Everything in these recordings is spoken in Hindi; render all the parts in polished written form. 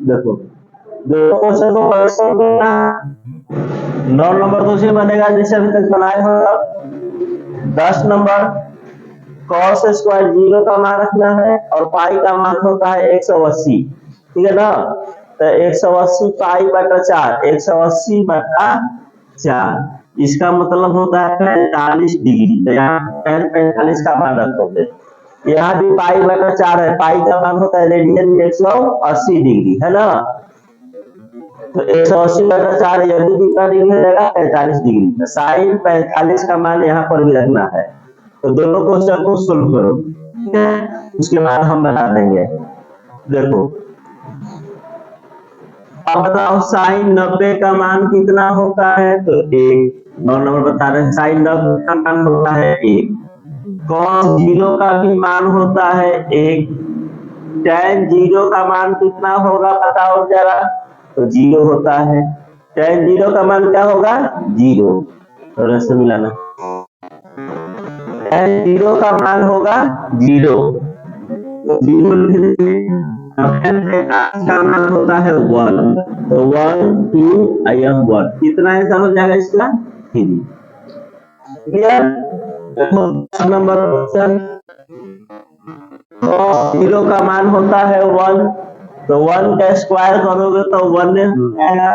देखो दोनों क्वेश्चन को कैसे करना है। 9 नंबर क्वेश्चन बनेगा जैसे अभी तक बनाए हो। 10 नंबर cos स्क्वायर 0 का मान रखना है और पाई का मान होता है 180, ठीक है ना। तो 180 पाई बटा 4, 180 बटा 4, इसका मतलब होता है 45 डिग्री। तो यहाँ 45 का मान रखोगे। यहाँ भी पाई बटा 4 है, पाई का मान होता है रेडियन 180 डिग्री, है ना। तो 180 बटा 4 यदि कितना डिग्री हो जाएगा 45 डिग्री। तो साइन 45 का मान यहाँ पर भी रखना है। तो दोनों क्वेश्चन को सोल्व करो, ठीक है, उसके बाद हम बना देंगे। देखो अब बताओ साइन 90 का मान कितना होता है। तो 1। 9 नंबर बता रहे हैं साइन 90 का मान होता है 1। cos 0 का भी मान होता है 1। tan 0 का मान कितना होगा बताओ जरा। तो 0 होता है। tan 0 का मान क्या होगा 0। थोड़ा सा मिलाना। tan 0 का मान होगा 0। तो 0 लिख देंगे। का मान होता है 1। तो 1 2 1 कितना आंसर हो जाएगा इसका 3। क्लियर। नंबर क्वेश्चन 0 का मान होता है 1। तो 1 का स्क्वायर करोगे तो 1 आएगा।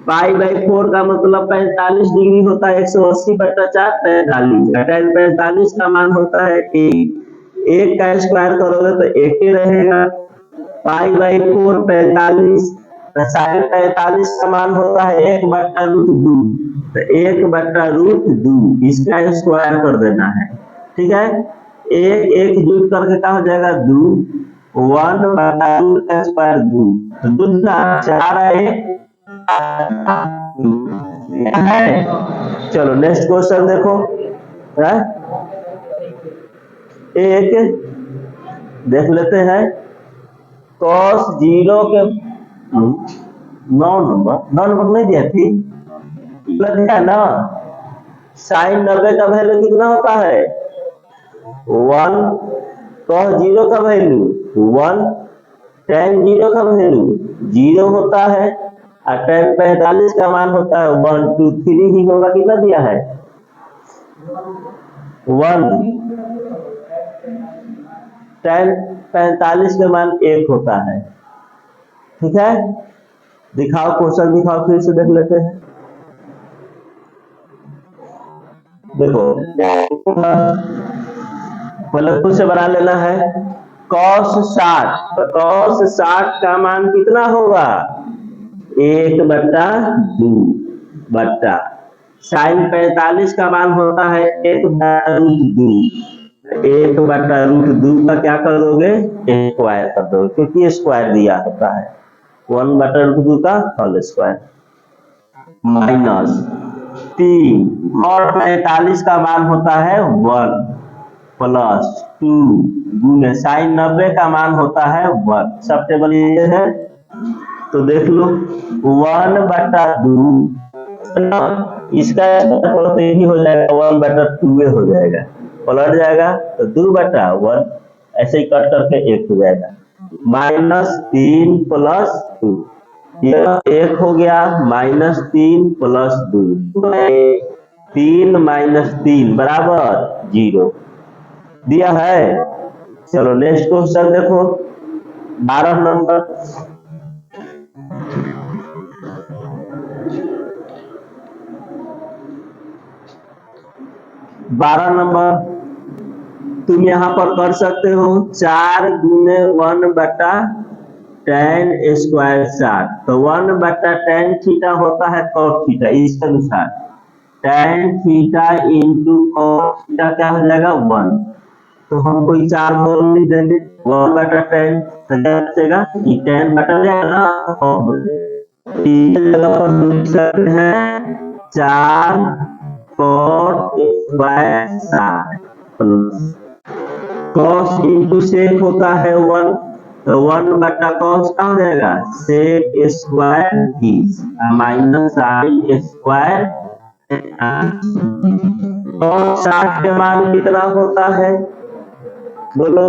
पाई बाई 4 का मतलब 45 डिग्री होता है। 180 बटा 4 45। 45 का मान होता है 1। 1 का स्क्वायर करोगे तो 1 ही रहेगा। Pi by 4 45। साइन 45 का मान होता है 1 बटा रूट 2। तो 1 बटा रूट 2 इसका स्क्वायर कर देना है, ठीक है। एक एक जुट करके क्या हो जाएगा 2। 1 बटा रूट का स्क्वायर 2। तो 2 4 है। चलो नेक्स्ट क्वेश्चन देखो है? एक देख लेते हैं cos 0 के 9 नंबर नहीं दिया थी दिया ना। साइन 90 का वैल्यू कितना होता है 1। cos 0 का वैल्यू 1। tan 0 का वैल्यू 0 होता है। और tan 45 का मान होता है 1 2 3 ही होगा। कितना दिया है 1। tan 45 का मान 1 होता है, ठीक है। दिखाओ क्वेश्चन दिखाओ, फिर से देख लेते हैं। देखो पहले खुद से बना लेना है। cos 60, cos 60 का मान कितना होगा 1 बटा 2 बटा साइन 45 का मान होता है 1 बटा रूट 2। 1 बटा रूट 2 का क्या कर दोगे स्क्वायर कर दोगे, क्योंकि स्क्वायर दिया होता है 1 बटा रूट 2 का होल स्क्वायर माइनस 3 और 45 का मान होता है 1 प्लस 2 गुने साइन 90 का मान होता है 1। सब टेबल ये है तो देख लो 1 बटा 2 इसका यही हो जाएगा 1 बटा 2 हो जाएगा, पलट जाएगा तो 2 बटा 1 ऐसे ही कट करके 1 हो जाएगा। माइनस 3 प्लस 2 यह 1 हो गया। माइनस 3 प्लस 2 3 माइनस 3 बराबर 0 दिया है। चलो नेक्स्ट क्वेश्चन देखो 12 नंबर। 12 नंबर तुम यहाँ पर कर सकते हो 4 गुने 1 बटा tan स्क्वायर 60। तो 1 बटा tan थीटा होता है cos थीटा, इसके अनुसार tan theta into cos theta क्या हो जाएगा 1। तो हम कोई 4 बोल नहीं देंगे 1 बटा tan बचेगा कि tan बटा जाएगा ना। जगह पर लिख सकते हैं 4 cos square 60 cos into sec होता है 1। तो 1 बटा cos क्या हो जाएगा sec square 30 minus sine square. cos 60 के मान कितना होता है बोलो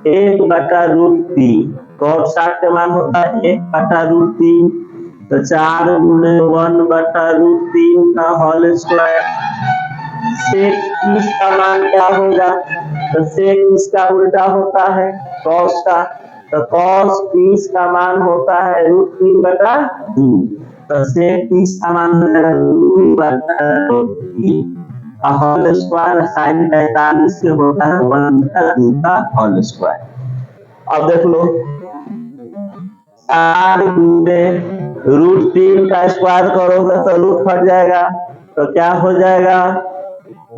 1 बटा रूट 3 cos 60 का मान होता है 1/√3, तो 4 गुने 1/√3 का होल स्क्वायर। sec 30 का मान क्या होगा? तो sec इसका उल्टा होता है cos का, तो cos 30 का मान होता है √3/2, तो sec 30 का मान होगा 2/√3 का होल स्क्वायर। sin 45 से होता है 1/2 का होल स्क्वायर। अब देख लो 4 गुने √3 का स्क्वायर करोगे तो रूट हट जाएगा, तो क्या हो जाएगा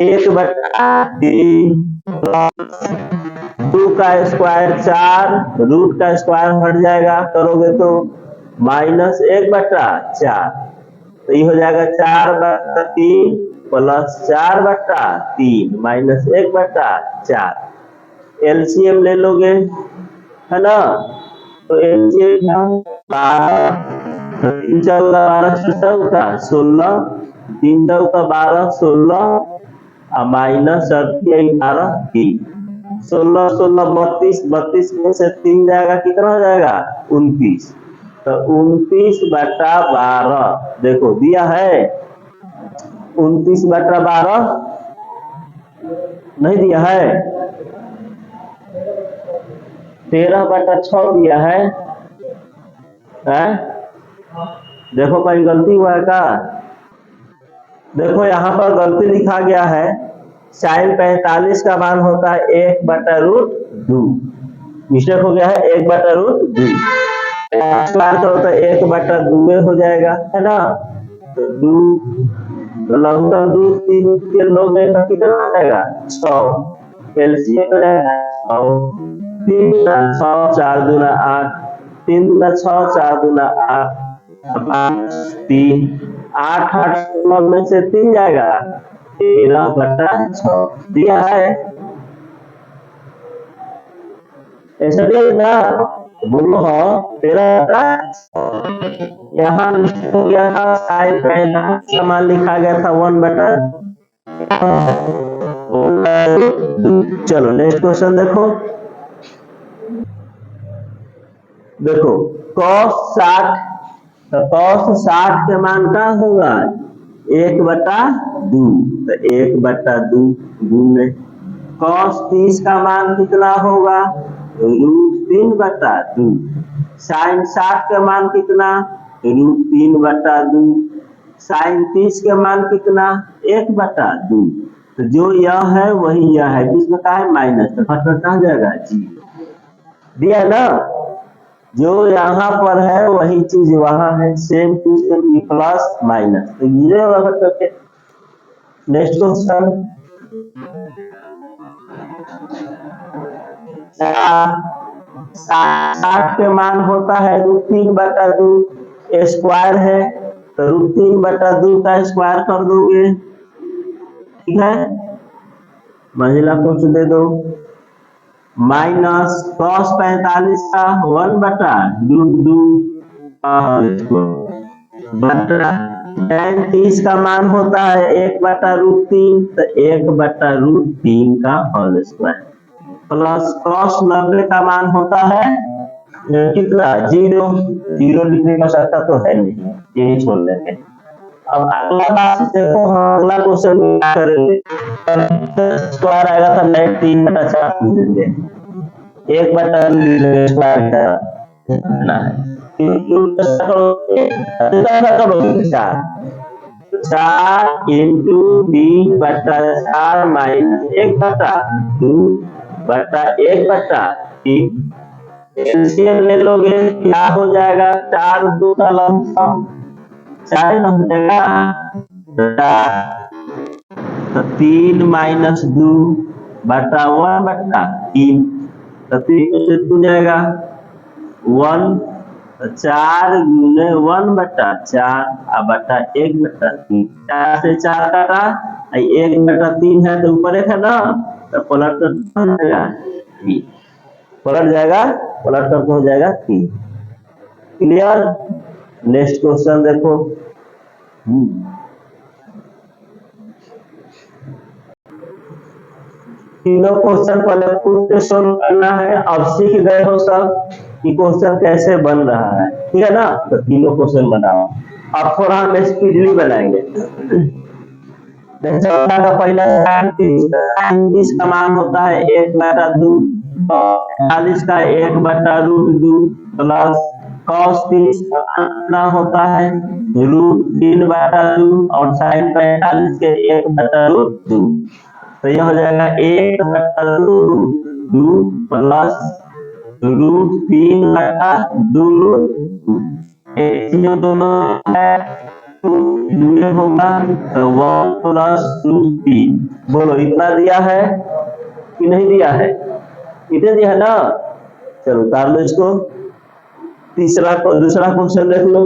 1/3 2 का स्क्वायर 4, रूट का स्क्वायर हट जाएगा करोगे तो -1/4, तो ये हो जाएगा 4/3 प्लस 4/3 -1/4। एलसीएम ले लोगे है ना, तो एलसीएम 12 3 चौका 12 चौका 16, 3 चौका 12 16 और माइनस 11 3, 16 16 32, 32 में से 3 जाएगा कितना हो जाएगा 29, तो 29/12 देखो दिया है 29/12 नहीं दिया है, 13/6 दिया है। देखो कहीं गलती हुआ है का? देखो यहाँ पर गलती लिखा गया है sin 45 का मान होता है 1/√2, मिस्टेक हो गया है 1/√2, करो तो 1/2 हो जाएगा है ना, तो 2 लघुगण 2 3 के लोग कितना आ जाएगा 6, एलसीएम हो जाएगा 3 6 4 दूना 8, 3 दूना 6 4 दूना 8 3 8 8 में से 3 जाएगा 13/6 दिया है, ऐसा दिया ना बोलो हाँ 13। यहाँ हो गया था sin पहला समान लिखा गया था 1/2। चलो नेक्स्ट क्वेश्चन देखो, देखो cos 60, तो cos 60 के मान क्या होगा 1/2, तो 1/2 गुने cos 30 का मान कितना होगा √3/2, sin 60 का मान कितना √3/2, sin 30 के मान कितना 1/2, तो जो यह है वही यह है, बीच में क्या है माइनस, तो फटफट कहाँ जाएगा जी दिया ना, जो यहाँ पर है वही चीज वहां है, same to same plus minus, तो ये होगा करके। नेक्स्ट क्वेश्चन 60 के मान होता है √3/2, स्क्वायर है तो √3/2 का स्क्वायर कर दोगे, ठीक है, महिला को दे दो, माइनस cos 45 का 1/√2 tan 30 का मान होता है 1/√3, तो 1/√3 का होल स्क्वायर प्लस cos 90 का मान होता है कितना 0 लिखने का सकता तो है नहीं, यही छोड़ देंगे। अब अगला देखो, अगला क्वेश्चन करेंगे, स्क्वायर आएगा था 3/4 देंगे, 1/2 स्क्वायर ना है 4 इंटू 3/4 माइनस 1/2/1/3, एलसीएम ले लोगे क्या हो जाएगा 4 2 का लमसम 4 न हो जाएगा, 3 - 2/1/3, तो 3 से 2 जाएगा 1, तो 4 गुने 1/4 बटा 1/3, 4 से 4 काटा 1/3 है तो ऊपर एक है ना, तो पलट कर पलट जाएगा, पलट कर हो जाएगा 3। क्लियर। नेक्स्ट क्वेश्चन देखो, तीनों क्वेश्चन पहले खुद से सोल्व करना है, अब सीख गए हो सब। कि क्वेश्चन कैसे बन रहा है, ठीक है ना। तो तीनों क्वेश्चन बनाओ। अब थोड़ा हम स्पीडली बनाएंगे। का पहला साइंटिस का मान होता है 1/2 40 का 1/√2 प्लस cos 30 का होता है √3/2 और sin 45 के 1/√2। तो यह हो जाएगा 1/√2 प्लस √3/2 दोनों है होगा तो 1 प्लस 2 बोलो इतना दिया है कि नहीं दिया है? इतने दिया है ना। चलो उतार लो इसको। दूसरा क्वेश्चन देख लो।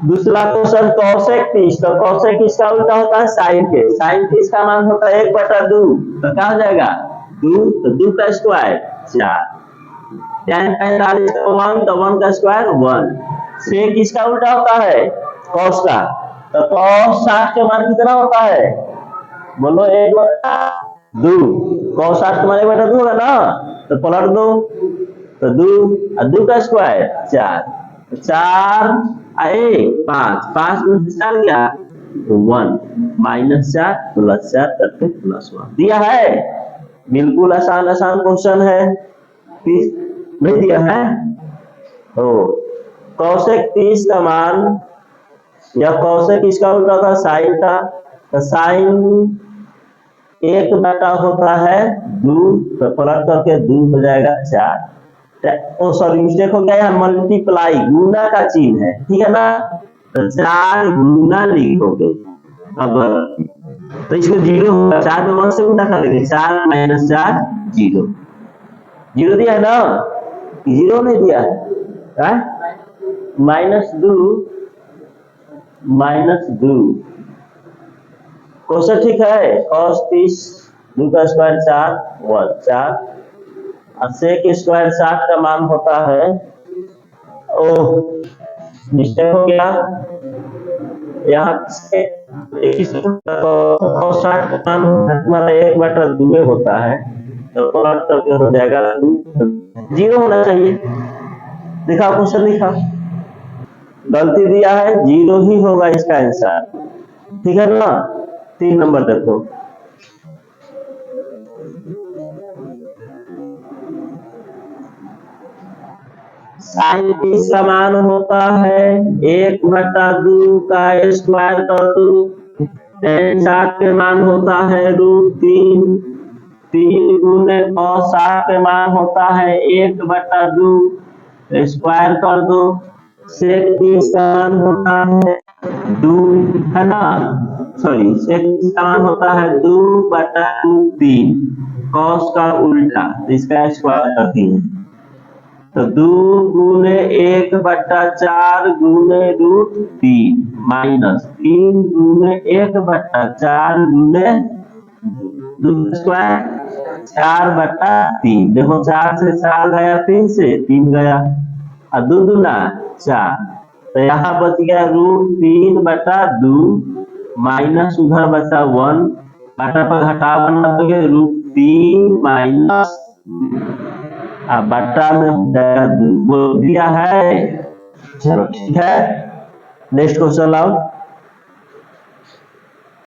दूसरा क्वेश्चन cosec 30। तो cosec 30 का उल्टा होता है sin के। sin 30 का मान होता है 1/2। तो क्या हो जाएगा 2, तो 2 का स्क्वायर 4। tan 45 का 1, तो 1 का स्क्वायर 1। sec इसका उल्टा होता है cos का। तो cos 60 का मान कितना होता है? बोलो 1/2। cos 60 का मान 1/2 होगा ना। तो पलट दो, तो 2 और 2 का स्क्वायर 4। 4 1 5 5 में से 4 गया तो 1 -4 प्लस 4 करके प्लस 1 दिया है। बिल्कुल आसान क्वेश्चन है। नहीं दिया है तो cosec 30 का मान या cosec इसका उल्टा था sin का। तो sin 1 होता है 2, तो पलट करके 2 हो जाएगा 4। ओ सॉरी मिस्टेक हो गया, यहाँ मल्टीप्लाई गुना का चिन्ह है, ठीक है ना। तो 4 गुना लिखोगे अब तो इसको 0 होगा। 4 में 1 से गुना करेंगे 4 - 4 0। 0 दिया है ना, 0 नहीं दिया है -2 क्वेश्चन ठीक है। cos 30 2 का स्क्वायर 4 1 4 और sec स्क्वायर 60 का मान होता है मिस्टेक हो गया यहाँ से 60 का मान हमारा 1/2 होता है। तो हो जाएगा 0 होना चाहिए। दिखाओ क्वेश्चन दिखाओ। गलती दिया है 0 ही होगा इसका आंसर, ठीक है ना। 3 नंबर देखो। sin 30 का मान होता है 1/2 का स्क्वायर कर दो। tan 60 के मान होता है √3। 3 गुने cos 60 के मान होता है 1/2 स्क्वायर कर दो। sec 30 का मान होता है 2 है ना, सॉरी sec 30 का मान होता है 2/√3 cos का उल्टा, इसका स्क्वायर करती है। तो 2 गुने 1/4 गुने √3 माइनस 3 गुने 1/4 गुने 2 स्क्वायर 4/3। देखो 4 से 4 गया, 3 से 3 गया और 2 दूना 4। तो यहाँ बच गया √3/2 माइनस उधर बचा 1 बटा पर घटाव बना दोगे √3 माइनस बटा में दिया है। चलो ठीक है, नेक्स्ट क्वेश्चन लाओ।